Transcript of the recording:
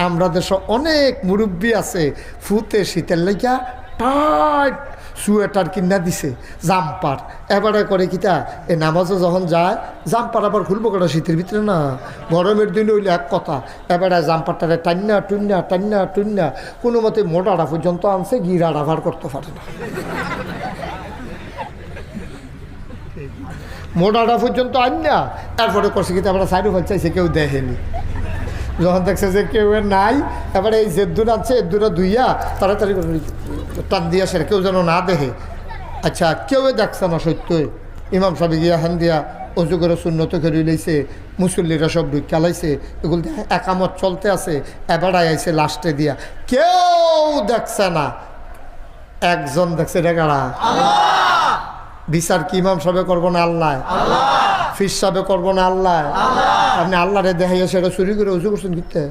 আমরা দেশে অনেক মুরব্বী আছে ফুতে শীতের লাইগা টাইট সোয়েটার কিনা দিছে জাম্পার এবারে করে কিতা এই নামাজে যখন যায় জাম্পার আবার খুলবো কটা শীতের ভিতরে না গরমের দিন হইলে এক কথা এবারে জাম্পারটারে টান্না টুন্না টান্না টুন্না কোনো মতে মোটাটা পর্যন্ত আনছে গিরা রাভার করতে পারে না মোটাটা পর্যন্ত আন না তারপরে করছে কিন্তু আমরা সাইডও ফেল চাইছে কেউ দেখেনি যখন দেখছে যে কেউ নাই এবারে এই জেদ্দুর আছে এদ্দুরা ধুইয়া তাড়াতাড়ি করে টান দিয়া সেরে কেউ যেন না দেখে আচ্ছা কেউ দেখছে না সত্যই ইমাম সাহেব গিয়া হান দিয়া অজু করে শূন্যত খেয়ে লইছে মুসল্লিরা সব ঢুকা লাইছে এগুলো একামত চলতে আছে এবার আইছে লাস্টে দিয়া কেউ দেখছে না একজন দেখছে এটা কারা বিচার কি ইমাম সাহেব করবো না আল্লাহ ফির সাহেব করবো না আল্লাহ আপনি আল্লাহরে দেখাইয়া সেটা চুরি করে উজু করছেন ঘুরতে